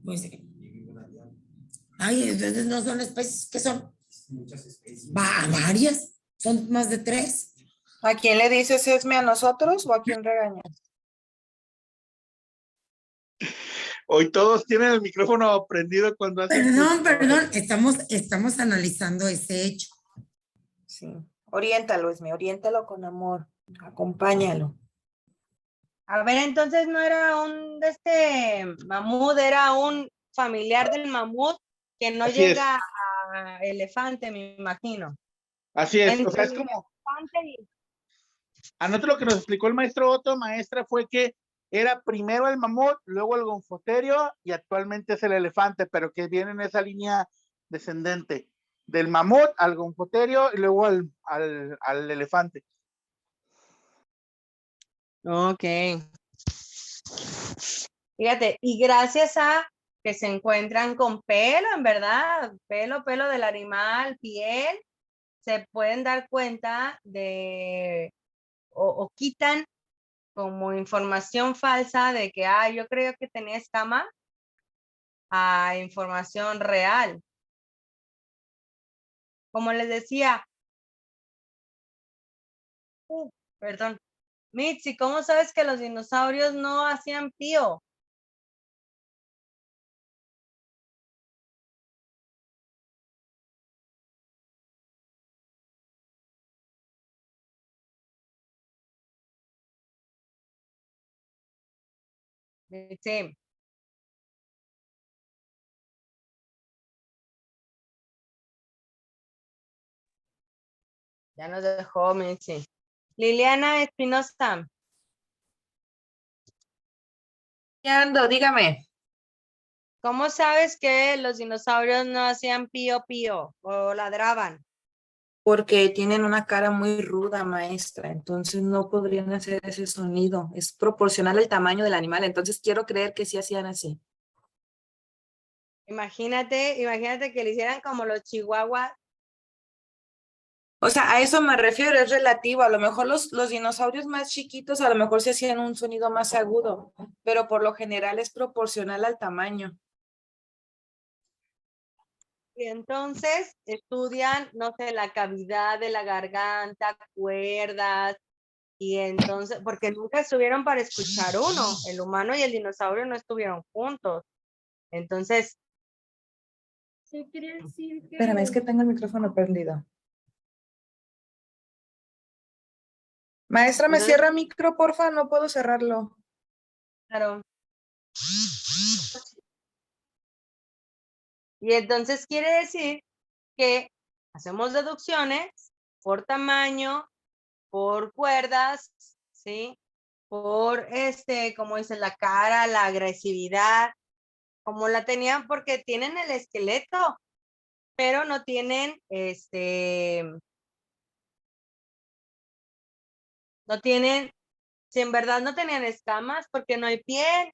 Pues, ay, entonces no son especies, ¿qué son? Muchas especies. Varias, son más de 3. ¿A quién le dices Esme, a nosotros o a quién regañas? Hoy todos tienen el micrófono prendido cuando hacen. Perdón, estamos analizando ese hecho. Sí. Oriéntalo, Esme, oriéntalo con amor. Acompáñalo. A ver, entonces no era un de este mamut, era un familiar del mamut que no Así llega a elefante, me imagino. Así es, o sea, Entre es como, elefante y- a nosotros lo que nos explicó el maestro Otto, maestra, fue que era primero el mamut, luego el gonfoterio y actualmente es el elefante, pero que viene en esa línea descendente del mamut al gonfoterio y luego al elefante. Ok. Fíjate, y gracias a que se encuentran con pelo, en verdad, pelo del animal, piel, se pueden dar cuenta de, o quitan como información falsa de que, yo creo que tenía escama, a información real. Como les decía, perdón, Mitzi, ¿cómo sabes que los dinosaurios no hacían pío? Mitzi. Ya nos dejó Mitzi. Liliana Espinosa. Ando, dígame. ¿Cómo sabes que los dinosaurios no hacían pío pío o ladraban? Porque tienen una cara muy ruda, maestra, entonces no podrían hacer ese sonido. Es proporcional al tamaño del animal, entonces quiero creer que sí hacían así. Imagínate que le hicieran como los chihuahuas. O sea, a eso me refiero, es relativo. A lo mejor los dinosaurios más chiquitos a lo mejor se hacían un sonido más agudo, pero por lo general es proporcional al tamaño. Y entonces estudian, no sé, la cavidad de la garganta, cuerdas, y entonces, porque nunca estuvieron para escuchar uno, el humano y el dinosaurio no estuvieron juntos. Entonces, ¿Qué quiere decir que... Espérame, es que tengo el micrófono prendido. Maestra, ¿me Entonces- cierra micro, porfa? No puedo cerrarlo. claro. Y entonces quiere decir que hacemos deducciones por tamaño, por cuerdas, ¿sí? Por como dice, la cara, la agresividad, como la tenían, porque tienen el esqueleto, pero no tienen, no tienen, si en verdad no tenían escamas, porque no hay piel.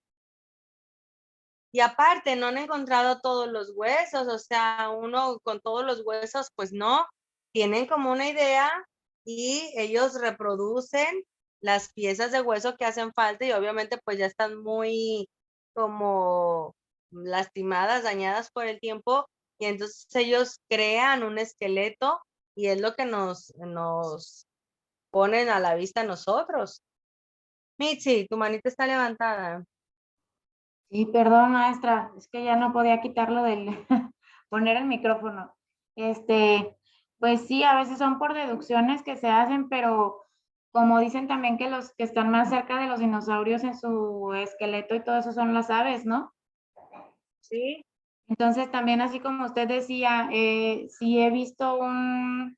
Y aparte, no han encontrado todos los huesos, o sea, uno con todos los huesos, pues no, tienen como una idea y ellos reproducen las piezas de hueso que hacen falta y obviamente pues ya están muy como lastimadas, dañadas por el tiempo y entonces ellos crean un esqueleto y es lo que nos ponen a la vista a nosotros. Mitzi, tu manita está levantada. Sí, perdón, maestra, es que ya no podía quitarlo del poner el micrófono. Pues sí, a veces son por deducciones que se hacen, pero como dicen también que los que están más cerca de los dinosaurios en su esqueleto y todo eso son las aves, ¿no? Sí. Entonces también así como usted decía, sí he visto un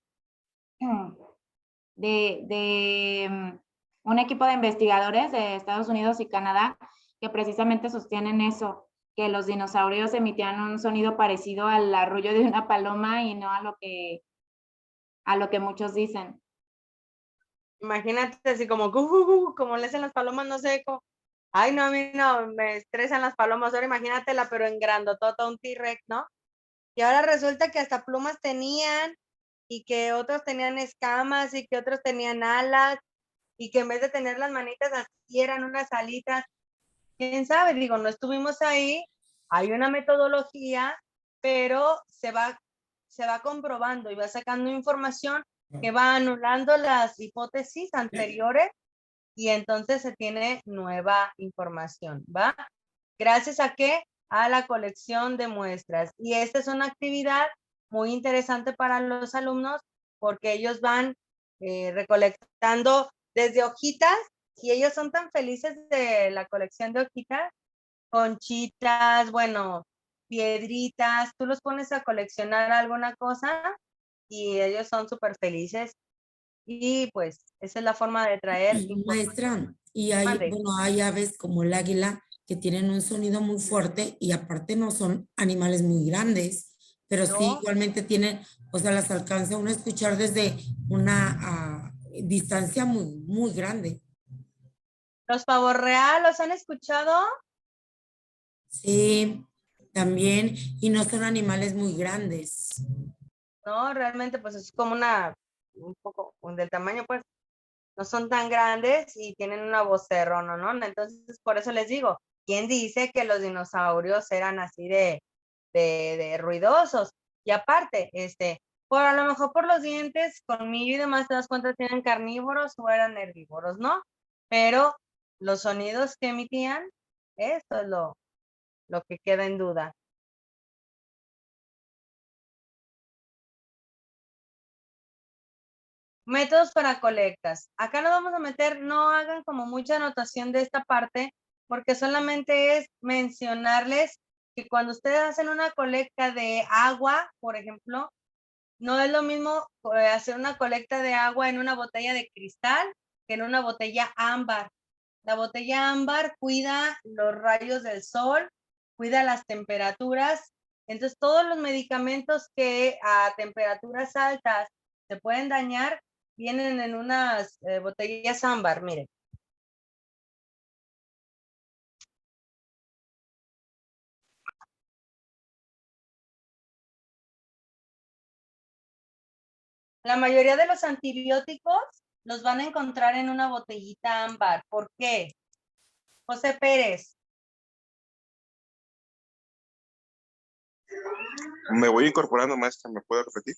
equipo de investigadores de Estados Unidos y Canadá que precisamente sostienen eso, que los dinosaurios emitían un sonido parecido al arrullo de una paloma y no a lo que muchos dicen. Imagínate así como, como le hacen las palomas, no sé cómo. Ay, no, a mí no, me estresan las palomas. Ahora imagínatela, pero en grandotota, un T-Rex, ¿no? Y ahora resulta que hasta plumas tenían y que otros tenían escamas y que otros tenían alas y que en vez de tener las manitas así eran unas alitas. quién sabe, digo, no estuvimos ahí, hay una metodología, pero se va comprobando y va sacando información que va anulando las hipótesis anteriores y entonces se tiene nueva información, ¿va? Gracias a qué? A la colección de muestras. Y esta es una actividad muy interesante para los alumnos porque ellos van recolectando desde hojitas y ellos son tan felices de la colección de hojitas, conchitas, bueno, piedritas, tú los pones a coleccionar alguna cosa y ellos son súper felices. Y pues esa es la forma de traer Maestra, y hay, Mande. bueno, hay aves como el águila que tienen un sonido muy fuerte y aparte no son animales muy grandes, pero sí ¿no? igualmente tienen, o sea, las alcanza uno a escuchar desde una distancia muy, muy grande. Los pavos real, ¿los han escuchado? Sí, también, y no son animales muy grandes. No, realmente pues es como un poco del tamaño, pues no son tan grandes y tienen una voz cerrona, ¿no? Entonces, por eso les digo, ¿quién dice que los dinosaurios eran así de ruidosos? Y aparte, por a lo mejor por los dientes, colmillo y demás, te das cuenta si eran carnívoros o eran herbívoros, ¿no? Pero los sonidos que emitían, esto es lo que queda en duda. Métodos para colectas. Acá nos vamos a meter, no hagan como mucha anotación de esta parte, porque solamente es mencionarles que cuando ustedes hacen una colecta de agua, por ejemplo, no es lo mismo hacer una colecta de agua en una botella de cristal que en una botella ámbar. La botella ámbar cuida los rayos del sol, cuida las temperaturas. Entonces, todos los medicamentos que a temperaturas altas se pueden dañar vienen en unas botellas ámbar, miren. La mayoría de los antibióticos los van a encontrar en una botellita ámbar. ¿Por qué? José Pérez. Me voy incorporando, maestra, ¿me puede repetir?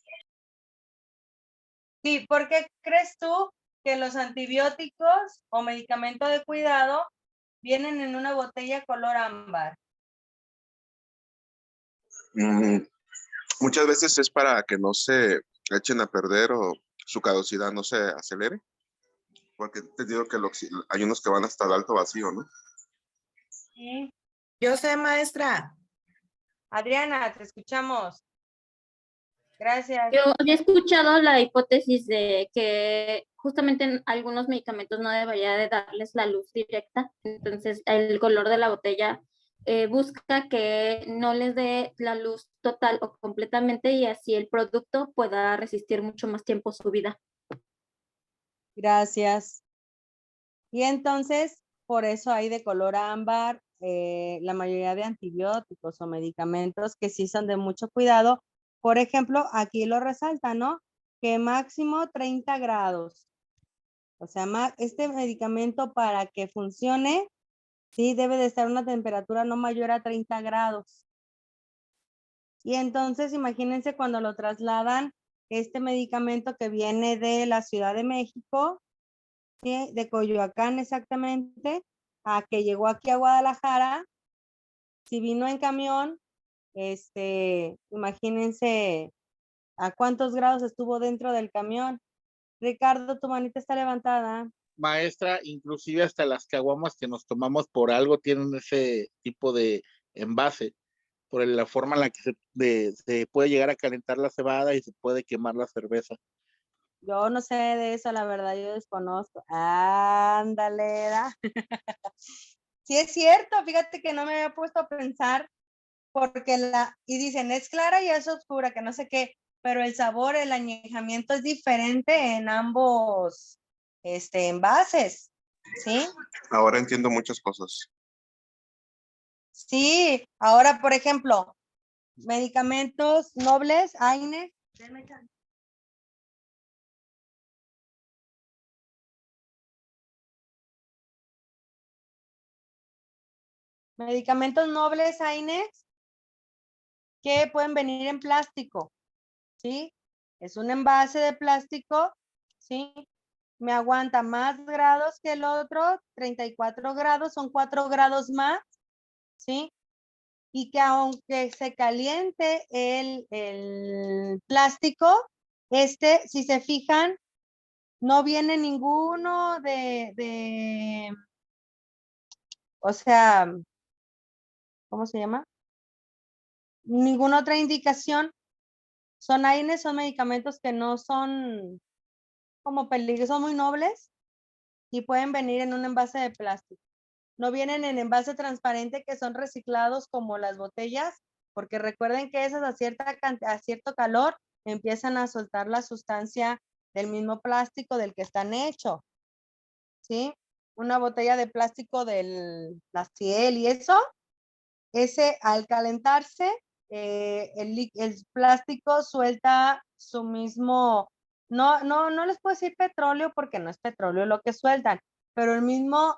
Sí, ¿por qué crees tú que los antibióticos o medicamento de cuidado vienen en una botella color ámbar? Mm, muchas veces es para que no se echen a perder o su caducidad no se acelere, porque te digo que hay unos que van hasta el alto vacío, ¿no? Sí. Yo sé, maestra. Adriana, te escuchamos. Gracias. Yo había escuchado la hipótesis de que justamente en algunos medicamentos no debería de darles la luz directa, entonces el color de la botella busca que no les dé la luz total o completamente y así el producto pueda resistir mucho más tiempo su vida. Gracias. Y entonces, por eso hay de color ámbar la mayoría de antibióticos o medicamentos que sí son de mucho cuidado. Por ejemplo, aquí lo resalta, ¿no? Que máximo 30 grados. O sea, este medicamento para que funcione, sí debe de estar a una temperatura no mayor a 30 grados. Y entonces, imagínense cuando lo trasladan, este medicamento que viene de la Ciudad de México, ¿sí? De Coyoacán exactamente, a que llegó aquí a Guadalajara, si vino en camión, imagínense a cuántos grados estuvo dentro del camión. Ricardo, tu manita está levantada. Maestra, inclusive hasta las caguamas que nos tomamos por algo tienen ese tipo de envase, por la forma en la que se puede llegar a calentar la cebada y se puede quemar la cerveza. Yo no sé de eso, la verdad, yo desconozco. Ándale, ¿da? Sí es cierto, fíjate que no me había puesto a pensar porque y dicen, es clara y es oscura, que no sé qué, pero el sabor, el añejamiento es diferente en ambos, envases, ¿sí? Ahora entiendo muchas cosas. Sí, ahora, por ejemplo, medicamentos nobles, AINE, denme chance. Medicamentos nobles, Aines, que pueden venir en plástico, ¿sí? Es un envase de plástico, ¿sí? Me aguanta más grados que el otro, 34 grados, son 4 grados más, ¿sí? Y que aunque se caliente el plástico, si se fijan, no viene ninguno o sea, ¿cómo se llama? Ninguna otra indicación. Son AINES, son medicamentos que no son como peligros, son muy nobles y pueden venir en un envase de plástico. No vienen en envase transparente que son reciclados como las botellas, porque recuerden que esas a cierto calor empiezan a soltar la sustancia del mismo plástico del que están hechos, ¿sí? Una botella de plástico del Plastiel y eso, ese al calentarse, el plástico suelta su mismo, no les puedo decir petróleo porque no es petróleo lo que sueltan, pero el mismo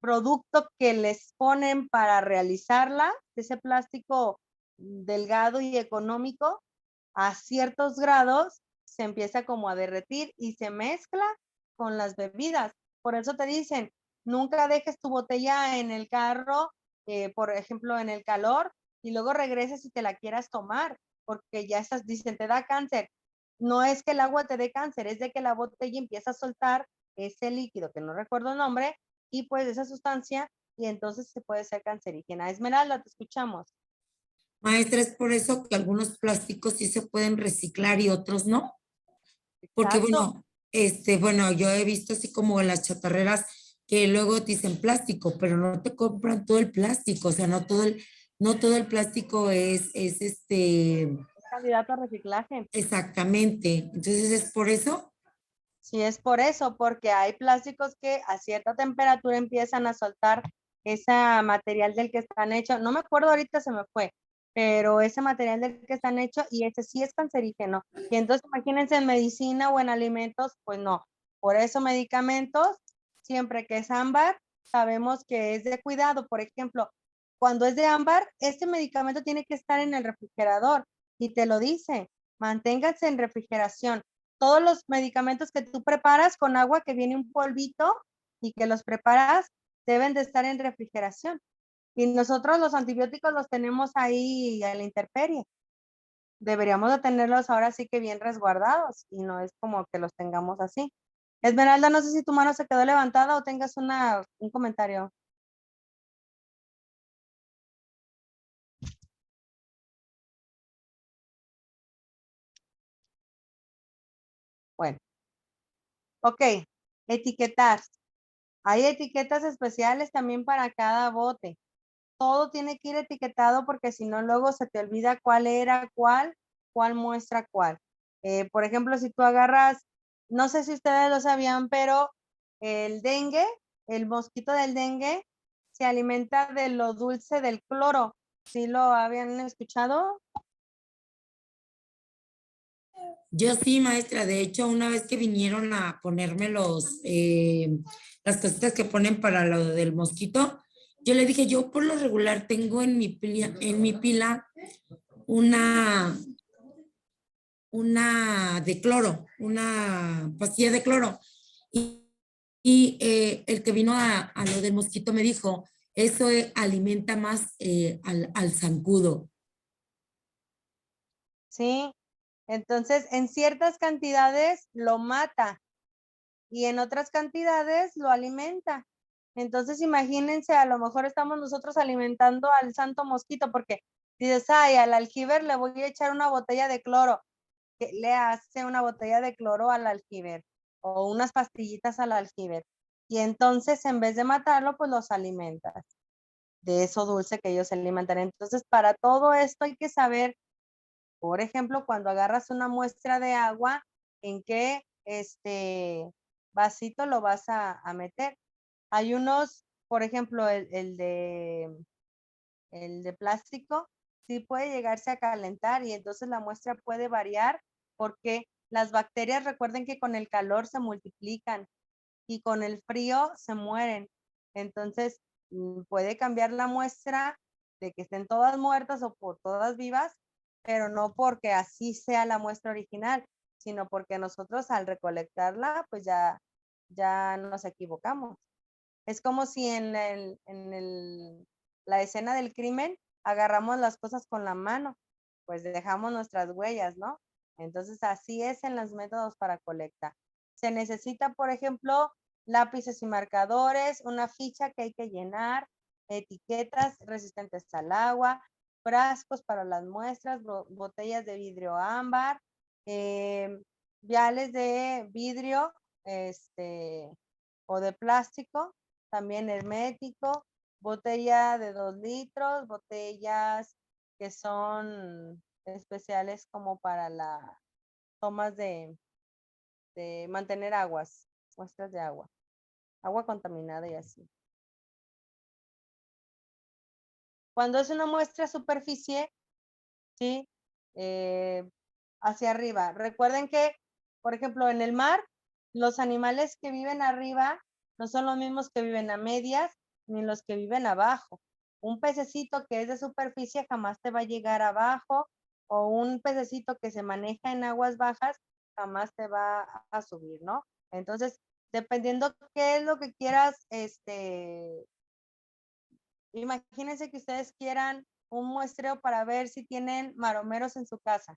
producto que les ponen para realizarla, ese plástico delgado y económico, a ciertos grados se empieza como a derretir y se mezcla con las bebidas. Por eso te dicen, nunca dejes tu botella en el carro, por ejemplo, en el calor, y luego regreses y te la quieras tomar, porque ya estás, dicen, te da cáncer. No es que el agua te dé cáncer, es de que la botella empieza a soltar ese líquido, que no recuerdo el nombre, y pues esa sustancia, y entonces se puede ser cancerígena. Esmeralda, te escuchamos. Maestra, es por eso que algunos plásticos sí se pueden reciclar y otros no. Porque Exacto. bueno, yo he visto así como en las chatarreras que luego te dicen plástico, pero no te compran todo el plástico, o sea, no todo el plástico es Candidato a reciclaje. exactamente. Entonces es por eso. Sí, es por eso, porque hay plásticos que a cierta temperatura empiezan a soltar ese material del que están hechos. No me acuerdo ahorita, se me fue, pero ese material del que están hechos y ese sí es cancerígeno. Y entonces imagínense en medicina o en alimentos, pues no. Por eso medicamentos, siempre que es ámbar, sabemos que es de cuidado. Por ejemplo, cuando es de ámbar, este medicamento tiene que estar en el refrigerador y te lo dice, manténgase en refrigeración. Todos los medicamentos que tú preparas con agua que viene un polvito y que los preparas deben de estar en refrigeración. Y nosotros los antibióticos los tenemos ahí a la intemperie. Deberíamos de tenerlos ahora sí que bien resguardados y no es como que los tengamos así. Esmeralda, no sé si tu mano se quedó levantada o tengas un comentario. Bueno, ok, etiquetar. Hay etiquetas especiales también para cada bote. Todo tiene que ir etiquetado porque si no luego se te olvida cuál era cuál muestra cuál. Por ejemplo, si tú agarras, no sé si ustedes lo sabían, pero el dengue, el mosquito del dengue, se alimenta de lo dulce del cloro. ¿Sí lo habían escuchado? Yo sí, maestra, de hecho, una vez que vinieron a ponerme las cositas que ponen para lo del mosquito, yo le dije, yo por lo regular tengo en mi pila una, una de cloro, una pastilla de cloro. Y el que vino a lo del mosquito me dijo, eso alimenta más al zancudo. Sí. Entonces, en ciertas cantidades lo mata y en otras cantidades lo alimenta. Entonces, imagínense, a lo mejor estamos nosotros alimentando al santo mosquito porque dices, ay, al aljiber le voy a echar una botella de cloro. Que le hace una botella de cloro al aljiber o unas pastillitas al aljiber. Y entonces, en vez de matarlo, pues los alimentas de eso dulce que ellos se alimentan. Entonces, para todo esto hay que saber, por ejemplo, cuando agarras una muestra de agua, en qué vasito lo vas a meter. Hay unos, por ejemplo, el de plástico, sí puede llegarse a calentar y entonces la muestra puede variar porque las bacterias, recuerden que con el calor se multiplican y con el frío se mueren. Entonces, puede cambiar la muestra de que estén todas muertas o por todas vivas, pero no porque así sea la muestra original, sino porque nosotros al recolectarla, pues ya nos equivocamos. Es como si la escena del crimen agarramos las cosas con la mano, pues dejamos nuestras huellas, ¿no? Entonces así es en los métodos para colecta. Se necesita, por ejemplo, lápices y marcadores, una ficha que hay que llenar, etiquetas resistentes al agua, frascos para las muestras, botellas de vidrio ámbar, viales de vidrio, o de plástico, también hermético, botella de 2 litros, botellas que son especiales como para las tomas de mantener aguas, muestras de agua contaminada y así. Cuando es una muestra superficie, ¿sí? Hacia arriba. Recuerden que, por ejemplo, en el mar, los animales que viven arriba no son los mismos que viven a medias ni los que viven abajo. Un pececito que es de superficie jamás te va a llegar abajo, o un pececito que se maneja en aguas bajas jamás te va a subir, ¿no? Entonces, dependiendo qué es lo que quieras, imagínense que ustedes quieran un muestreo para ver si tienen maromeros en su casa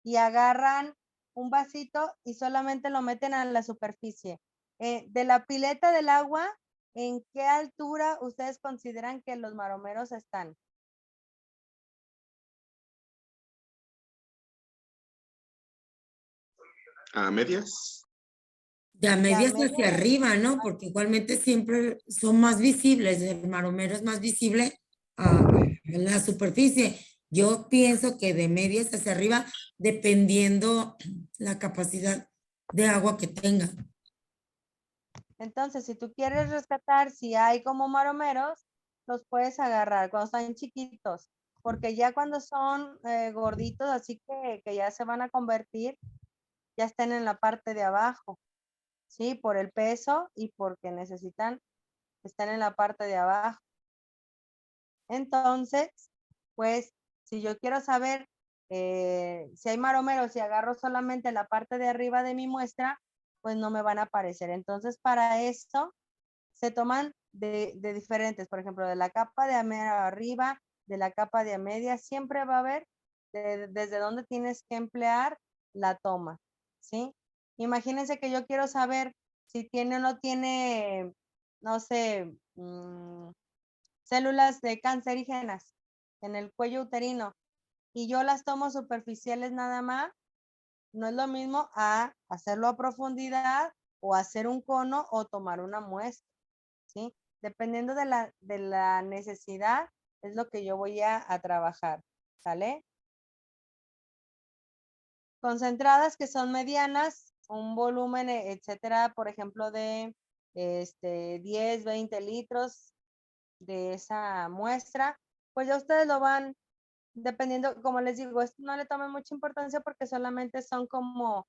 y agarran un vasito y solamente lo meten a la superficie. De la pileta del agua, ¿en qué altura ustedes consideran que los maromeros están? ¿A medias? De a medias medias. hacia arriba, ¿no? Porque igualmente siempre son más visibles, el maromero es más visible en la superficie. Yo pienso que de medias hacia arriba, dependiendo la capacidad de agua que tenga. Entonces, si tú quieres rescatar si hay como maromeros, los puedes agarrar cuando están chiquitos, porque ya cuando son gorditos, así que ya se van a convertir, ya están en la parte de abajo, ¿sí? Por el peso y porque necesitan estar en la parte de abajo. Entonces, pues, si yo quiero saber si hay maromeros y agarro solamente la parte de arriba de mi muestra, pues no me van a aparecer. Entonces, para esto, se toman de diferentes, por ejemplo, de la capa de arriba, de la capa de a media, siempre va a haber desde dónde tienes que emplear la toma, ¿sí? Imagínense que yo quiero saber si tiene o no tiene, no sé, células de cancerígenas en el cuello uterino y yo las tomo superficiales nada más, no es lo mismo a hacerlo a profundidad o hacer un cono o tomar una muestra, ¿sí? Dependiendo de la necesidad, es lo que yo voy a trabajar, ¿sale? Concentradas que son medianas, un volumen, etcétera, por ejemplo, de 10, 20 litros de esa muestra, pues ya ustedes lo van, dependiendo, como les digo, esto no le tomen mucha importancia porque solamente son como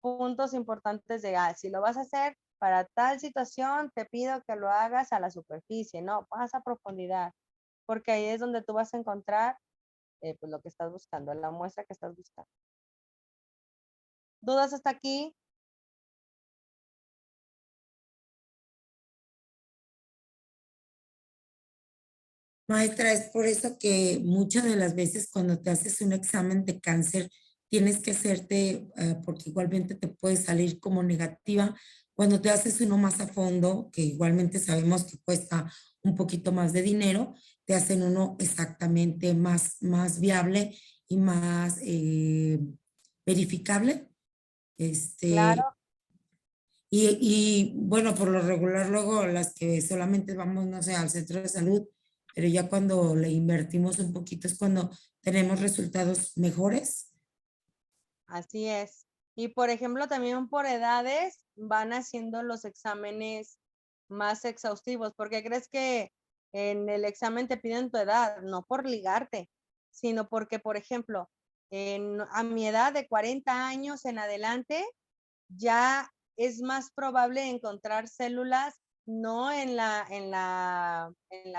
puntos importantes de, si lo vas a hacer para tal situación, te pido que lo hagas a la superficie, no, vas a profundidad, porque ahí es donde tú vas a encontrar pues lo que estás buscando, la muestra que estás buscando. ¿Dudas hasta aquí? Maestra, es por eso que muchas de las veces cuando te haces un examen de cáncer, tienes que hacerte, porque igualmente te puede salir como negativa, cuando te haces uno más a fondo, que igualmente sabemos que cuesta un poquito más de dinero, te hacen uno exactamente más viable y más verificable. Este, Claro. y bueno, por lo regular, luego las que solamente vamos, no sé, al centro de salud, pero ya cuando le invertimos un poquito es cuando tenemos resultados mejores. Así es. Y por ejemplo, también por edades van haciendo los exámenes más exhaustivos, porque crees que en el examen te piden tu edad, no por ligarte, sino porque, por ejemplo, a mi edad de 40 años en adelante, ya es más probable encontrar células no en la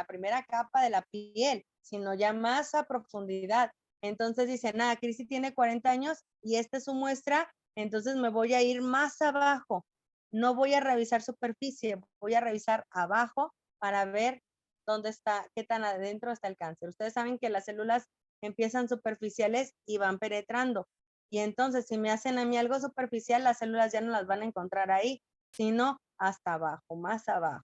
primera capa de la piel, sino ya más a profundidad. Entonces dicen, Cristi tiene 40 años y esta es su muestra, entonces me voy a ir más abajo. No voy a revisar superficie, voy a revisar abajo para ver dónde está, qué tan adentro está el cáncer. Ustedes saben que las células empiezan superficiales y van penetrando. Y entonces, si me hacen a mí algo superficial, las células ya no las van a encontrar ahí, sino hasta abajo, más abajo.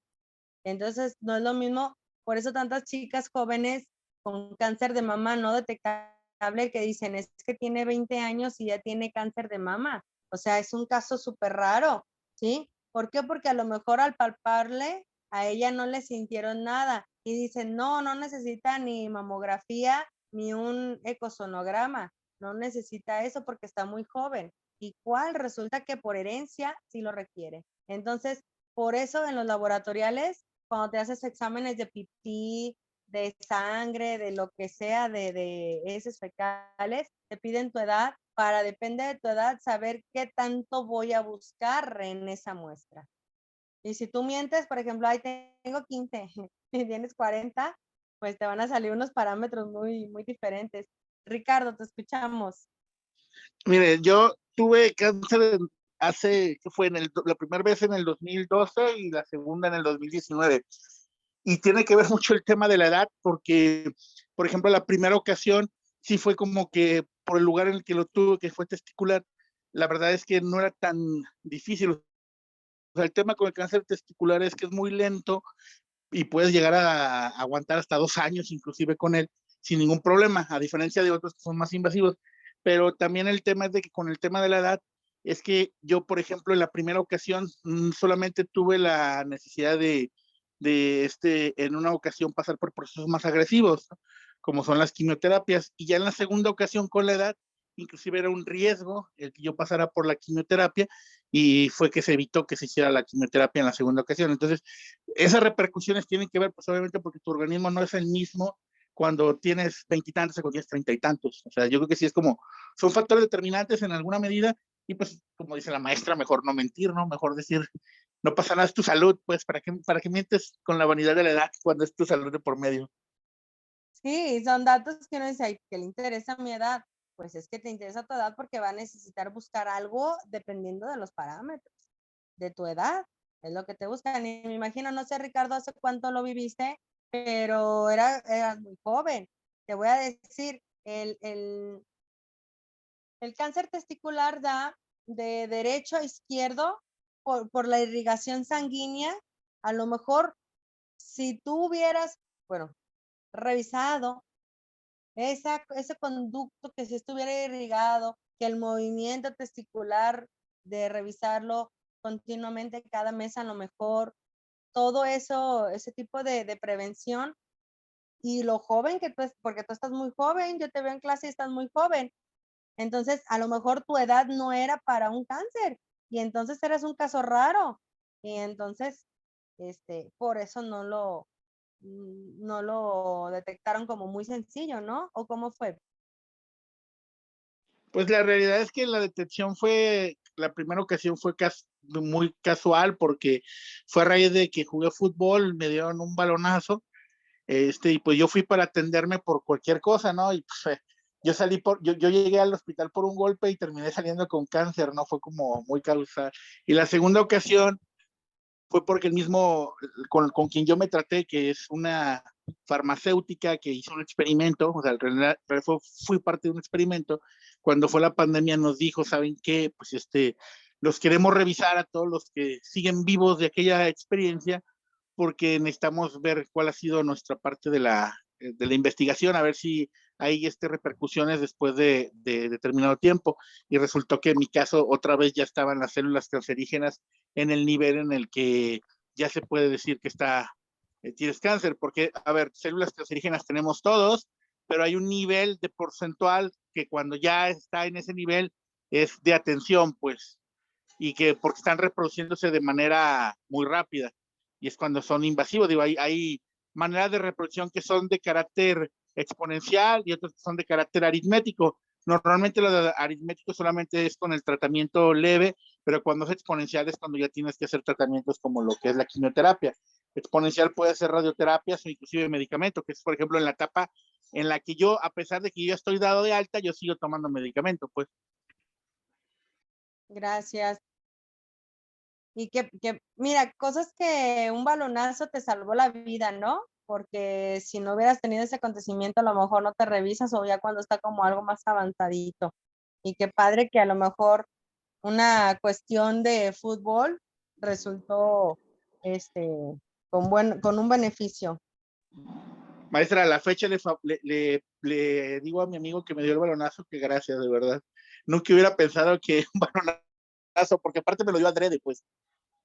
Entonces, no es lo mismo, por eso tantas chicas jóvenes con cáncer de mama no detectable que dicen, es que tiene 20 años y ya tiene cáncer de mama. O sea, es un caso súper raro, ¿sí? ¿Por qué? Porque a lo mejor al palparle a ella no le sintieron nada y dicen, no necesita ni mamografía ni un ecosonograma, no necesita eso porque está muy joven. ¿Y cuál? Resulta que por herencia sí lo requiere. Entonces, por eso en los laboratoriales, cuando te haces exámenes de pipí, de sangre, de lo que sea, de heces fecales, te piden tu edad para, depende de tu edad, saber qué tanto voy a buscar en esa muestra. Y si tú mientes, por ejemplo, ahí tengo 15 y tienes 40, pues te van a salir unos parámetros muy, muy diferentes. Ricardo, te escuchamos. Mire, yo tuve cáncer que fue la primera vez en el 2012 y la segunda en el 2019. Y tiene que ver mucho el tema de la edad, porque, por ejemplo, la primera ocasión sí fue como que por el lugar en el que lo tuve, que fue testicular, la verdad es que no era tan difícil. O sea, el tema con el cáncer testicular es que es muy lento y puedes llegar a aguantar hasta 2 años inclusive con él sin ningún problema, a diferencia de otros que son más invasivos. Pero también el tema es de que con el tema de la edad, es que yo, por ejemplo, en la primera ocasión solamente tuve la necesidad de en una ocasión pasar por procesos más agresivos, ¿no? Como son las quimioterapias, y ya en la segunda ocasión con la edad, inclusive era un riesgo el que yo pasara por la quimioterapia, y fue que se evitó que se hiciera la quimioterapia en la segunda ocasión. Entonces, esas repercusiones tienen que ver, pues obviamente, porque tu organismo no es el mismo cuando tienes 20 y tantos o cuando tienes 30 y tantos. O sea, yo creo que sí es como, son factores determinantes en alguna medida, y pues, como dice la maestra, mejor no mentir, ¿no? Mejor decir, no pasa nada, es tu salud, pues, ¿para qué mientes con la vanidad de la edad cuando es tu salud de por medio? Sí, son datos que uno dice, ay, ¿qué le interesa mi edad? Pues es que te interesa tu edad porque va a necesitar buscar algo dependiendo de los parámetros de tu edad. Es lo que te buscan. Y me imagino, no sé, Ricardo, hace cuánto lo viviste, pero eras muy joven. Te voy a decir, el cáncer testicular da de derecho a izquierdo por la irrigación sanguínea. A lo mejor, si tú hubieras, bueno, revisado ese conducto, que si estuviera irrigado, que el movimiento testicular de revisarlo continuamente cada mes a lo mejor, todo eso, ese tipo de prevención, y lo joven que tú es, porque tú estás muy joven, yo te veo en clase y estás muy joven, entonces a lo mejor tu edad no era para un cáncer, y entonces eres un caso raro, y entonces, por eso no lo detectaron como muy sencillo, ¿no? ¿O cómo fue? Pues la realidad es que la detección la primera ocasión fue muy casual, porque fue a raíz de que jugué fútbol, me dieron un balonazo, y pues yo fui para atenderme por cualquier cosa, ¿no? Y pues yo llegué al hospital por un golpe y terminé saliendo con cáncer, ¿no? Fue como muy causal. Y la segunda ocasión fue porque el mismo, con quien yo me traté, que es una farmacéutica que hizo un experimento, o sea, en realidad fui parte de un experimento. Cuando fue la pandemia nos dijo, ¿saben qué? Pues los queremos revisar a todos los que siguen vivos de aquella experiencia, porque necesitamos ver cuál ha sido nuestra parte de la investigación, a ver si hay repercusiones después de determinado tiempo. Y resultó que en mi caso otra vez ya estaban las células cancerígenas en el nivel en el que ya se puede decir que tienes cáncer, porque, a ver, células cancerígenas tenemos todos, pero hay un nivel de porcentual que cuando ya está en ese nivel es de atención, pues, y que porque están reproduciéndose de manera muy rápida, y es cuando son invasivos. Digo, hay maneras de reproducción que son de carácter exponencial y otras que son de carácter aritmético. Normalmente lo de aritmético solamente es con el tratamiento leve, pero cuando es exponencial es cuando ya tienes que hacer tratamientos como lo que es la quimioterapia. Exponencial puede ser radioterapias o inclusive medicamento, que es, por ejemplo, en la etapa en la que yo, a pesar de que yo ya estoy dado de alta, yo sigo tomando medicamento, pues. Gracias. Y mira, cosas que un balonazo te salvó la vida, ¿no? Porque si no hubieras tenido ese acontecimiento, a lo mejor no te revisas o ya cuando está como algo más avanzadito. Y qué padre que a lo mejor una cuestión de fútbol resultó con un beneficio. Maestra, a la fecha le digo a mi amigo que me dio el balonazo que gracias, de verdad. Nunca hubiera pensado que un balonazo, porque aparte me lo dio adrede, pues.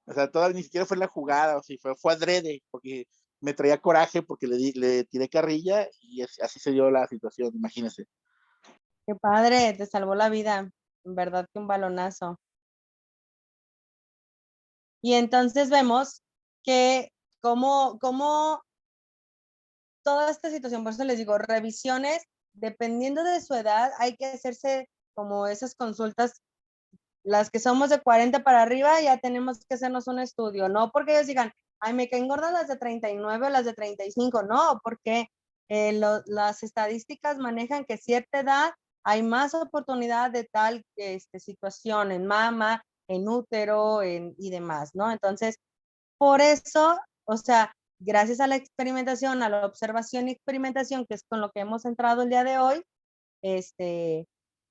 O sea, todavía ni siquiera fue la jugada, o sea, fue adrede, porque me traía coraje porque le tiré carrilla y así se dio la situación, imagínese. Qué padre, te salvó la vida. En verdad que un balonazo. Y entonces vemos que como toda esta situación, por eso les digo, revisiones, dependiendo de su edad, hay que hacerse como esas consultas. Las que somos de 40 para arriba ya tenemos que hacernos un estudio, no porque ellos digan, ay, me caen gordas las de 39 o las de 35, no, porque las estadísticas manejan que cierta edad hay más oportunidad de tal situación en mama, en útero y demás, ¿no? Entonces, por eso, o sea, gracias a la experimentación, a la observación y experimentación, que es con lo que hemos entrado el día de hoy, es que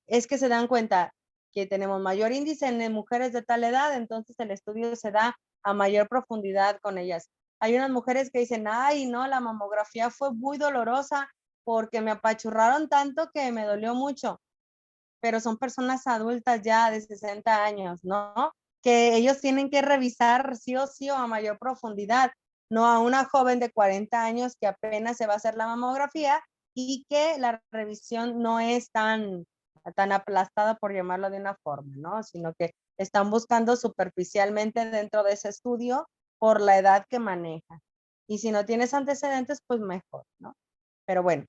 se dan cuenta que tenemos mayor índice en mujeres de tal edad, entonces el estudio se da a mayor profundidad con ellas. Hay unas mujeres que dicen, ay, no, la mamografía fue muy dolorosa porque me apachurraron tanto que me dolió mucho, pero son personas adultas ya de 60 años, ¿no? Que ellos tienen que revisar sí o sí o a mayor profundidad, no a una joven de 40 años que apenas se va a hacer la mamografía y que la revisión no es tan aplastada, por llamarlo de una forma, ¿no? Sino que están buscando superficialmente dentro de ese estudio por la edad que maneja. Y si no tienes antecedentes, pues mejor, ¿no? Pero bueno,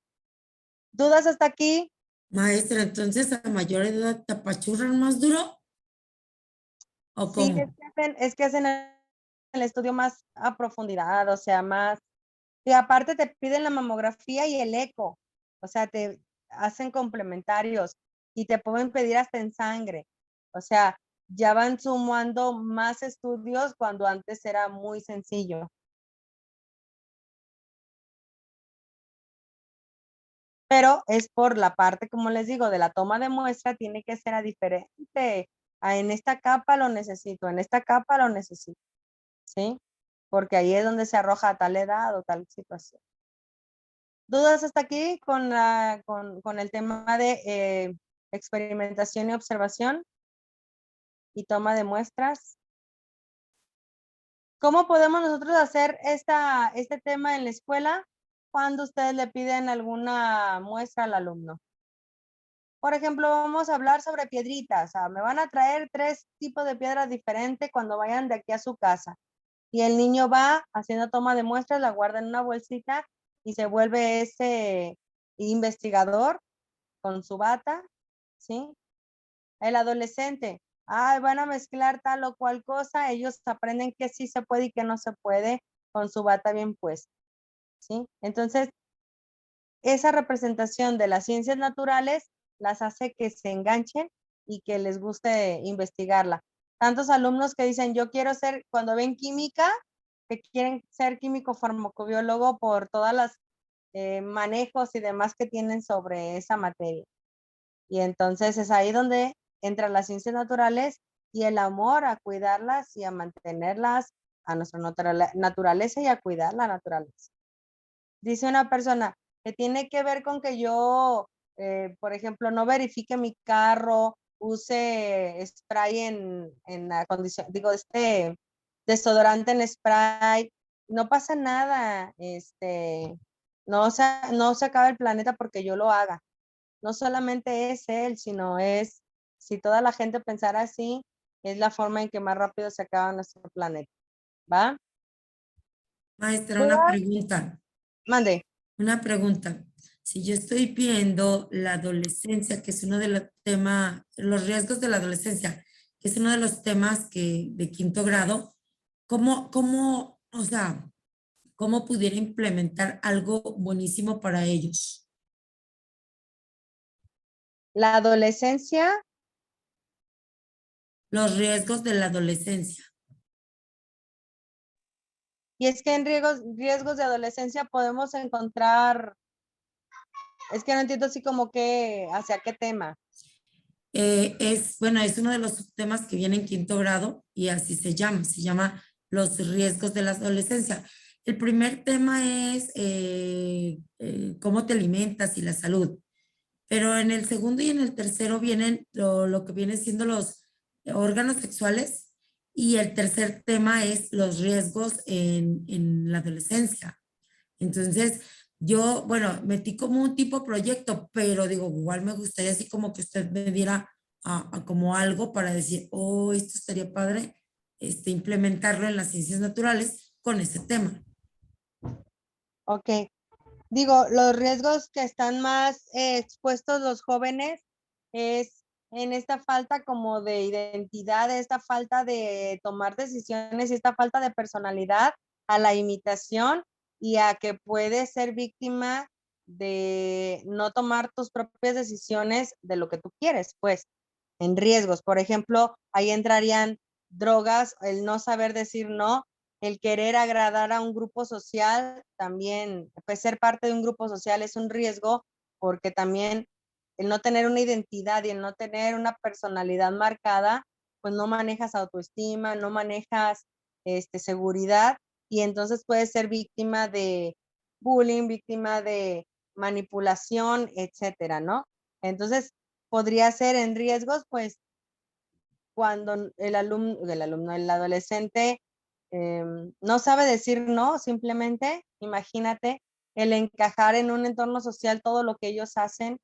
¿dudas hasta aquí? Maestra, entonces a mayor edad te apachurran más duro. ¿O Sí, cómo? es que hacen el estudio más a profundidad, o sea, más. Y aparte te piden la mamografía y el eco, o sea, te hacen complementarios y te pueden pedir hasta en sangre. O sea, ya van sumando más estudios cuando antes era muy sencillo. Pero es por la parte, como les digo, de la toma de muestra, tiene que ser a diferente. En esta capa lo necesito, en esta capa lo necesito, ¿sí? Porque ahí es donde se arroja a tal edad o tal situación. ¿Dudas hasta aquí con el tema de experimentación y observación y toma de muestras? ¿Cómo podemos nosotros hacer este tema en la escuela cuando ustedes le piden alguna muestra al alumno? Por ejemplo, vamos a hablar sobre piedritas. Me van a traer 3 tipos de piedras diferentes cuando vayan de aquí a su casa. Y el niño va haciendo toma de muestras, la guarda en una bolsita y se vuelve ese investigador con su bata, ¿sí? El adolescente, van a mezclar tal o cual cosa, ellos aprenden que sí se puede y que no se puede con su bata bien puesta, ¿sí? Entonces, esa representación de las ciencias naturales las hace que se enganchen y que les guste investigarla. Tantos alumnos que dicen, yo quiero ser, cuando ven química, que quieren ser químico farmacobiólogo por todas las manejos y demás que tienen sobre esa materia. Y entonces es ahí donde entran las ciencias naturales y el amor a cuidarlas y a mantenerlas a nuestra naturaleza y a cuidar la naturaleza. Dice una persona que tiene que ver con que yo, por ejemplo, no verifique mi carro, use spray en la condición, digo, desodorante en spray, no pasa nada, no se acaba el planeta porque yo lo haga. No solamente es él, sino es, si toda la gente pensara así, es la forma en que más rápido se acaba nuestro planeta. ¿Va? Maestra, una pregunta. Mande. Una pregunta. Si yo estoy viendo la adolescencia, que es uno de los temas, los riesgos de la adolescencia, que es uno de los temas que de quinto grado, o sea, cómo pudiera implementar algo buenísimo para ellos. La adolescencia, Los riesgos de la adolescencia. y es que en riesgos de adolescencia podemos encontrar, es que no entiendo así como que, hacia qué tema. Bueno, es uno de los subtemas que viene en quinto grado y así se llama los riesgos de la adolescencia. El primer tema es cómo te alimentas y la salud, pero en el segundo y en el tercero vienen lo que vienen siendo los órganos sexuales y el tercer tema es los riesgos en la adolescencia. Entonces, yo, bueno, metí como un tipo proyecto, pero digo, igual me gustaría así como que usted me diera como algo para decir, oh, esto estaría padre, implementarlo en las ciencias naturales con ese tema. Ok. Digo, los riesgos que están más expuestos los jóvenes es en esta falta como de identidad, esta falta de tomar decisiones y esta falta de personalidad a la imitación y a que puedes ser víctima de no tomar tus propias decisiones de lo que tú quieres, pues, en riesgos. Por ejemplo, ahí entrarían drogas, el no saber decir no, el querer agradar a un grupo social, también, pues ser parte de un grupo social es un riesgo porque también el no tener una identidad y el no tener una personalidad marcada, pues no manejas autoestima, no manejas seguridad y entonces puedes ser víctima de bullying, víctima de manipulación, etcétera, ¿no? Entonces, podría ser en riesgos, pues cuando el adolescente no sabe decir no, simplemente, imagínate, el encajar en un entorno social todo lo que ellos hacen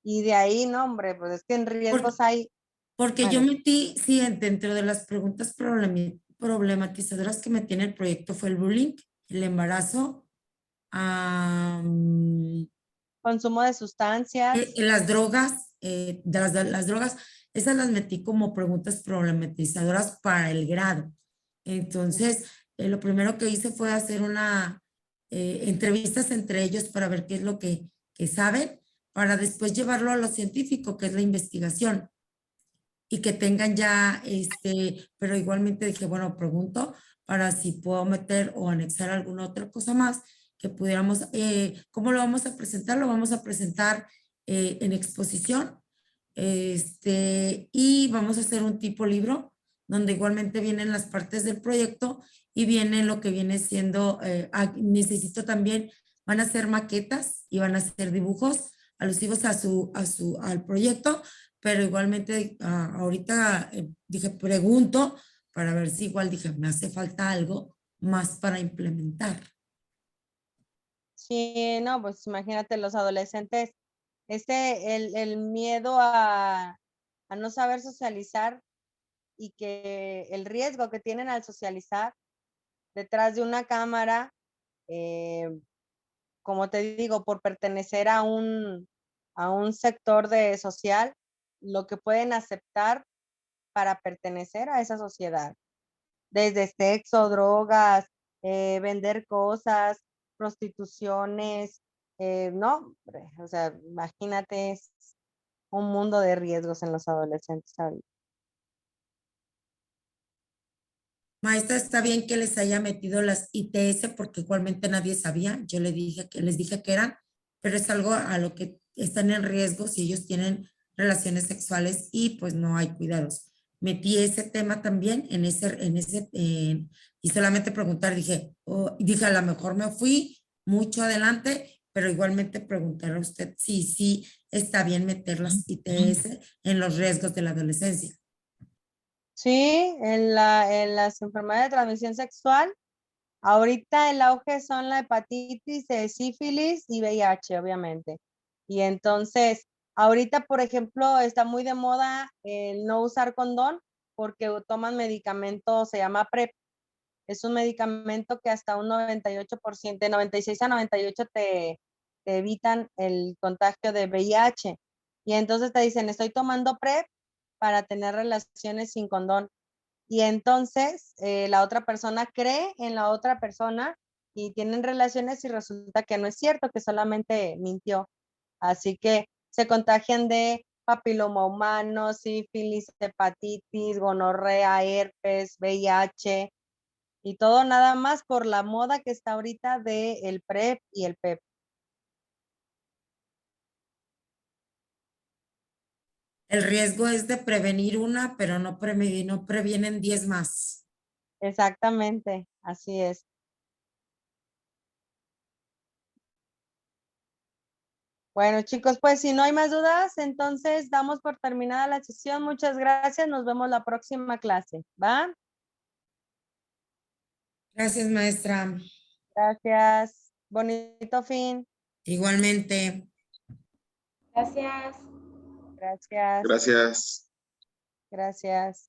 y de ahí, no, hombre, pues es que en riesgos hay, Porque yo bueno, metí, sí, dentro de las preguntas problematizadoras que metí en el proyecto fue el bullying, el embarazo, consumo de sustancias, las drogas, las drogas, esas las metí como preguntas problematizadoras para el grado. Entonces, lo primero que hice fue hacer una entrevistas entre ellos para ver qué es lo que saben, para después llevarlo a lo científico, que es la investigación, y que tengan ya, pero igualmente dije, bueno, pregunto para si puedo meter o anexar alguna otra cosa más que pudiéramos, ¿cómo lo vamos a presentar? Lo vamos a presentar en exposición, y vamos a hacer un tipo libro donde igualmente vienen las partes del proyecto y viene lo que viene siendo, necesito también, van a ser maquetas y van a ser dibujos alusivos al proyecto, pero igualmente ahorita dije, pregunto para ver si igual dije, me hace falta algo más para implementar. sí, no, pues imagínate los adolescentes, el miedo a no saber socializar y que el riesgo que tienen al socializar detrás de una cámara, como te digo, por pertenecer a un sector de social, lo que pueden aceptar para pertenecer a esa sociedad, desde sexo, drogas, vender cosas, prostituciones, no, hombre, o sea, imagínate, es un mundo de riesgos en los adolescentes ahorita. Maestra, está bien que les haya metido las ITS porque igualmente nadie sabía. Yo les dije que eran, pero es algo a lo que están en riesgo si ellos tienen relaciones sexuales y pues no hay cuidados. Metí ese tema también y solamente preguntar, dije, a lo mejor me fui mucho adelante, pero igualmente preguntar a usted si sí está bien meter las ITS en los riesgos de la adolescencia. Sí, en las enfermedades de transmisión sexual, ahorita el auge son la hepatitis, el sífilis y VIH, obviamente. Y entonces, ahorita, por ejemplo, está muy de moda el no usar condón porque toman medicamento, se llama PrEP. Es un medicamento que hasta un 98%, de 96 a 98 te evitan el contagio de VIH. Y entonces te dicen, estoy tomando PrEP para tener relaciones sin condón. Y entonces la otra persona cree en la otra persona y tienen relaciones y resulta que no es cierto, que solamente mintió. Así que se contagian de papiloma humano, sífilis, hepatitis, gonorrea, herpes, VIH y todo nada más por la moda que está ahorita de el PrEP y el PEP. El riesgo es de prevenir una, pero no previenen 10 más. Exactamente, así es. Bueno, chicos, pues si no hay más dudas, entonces damos por terminada la sesión. Muchas gracias. Nos vemos la próxima clase. ¿Va? Gracias, maestra. Gracias. Bonito fin. Igualmente. Gracias. Gracias. Gracias. Gracias.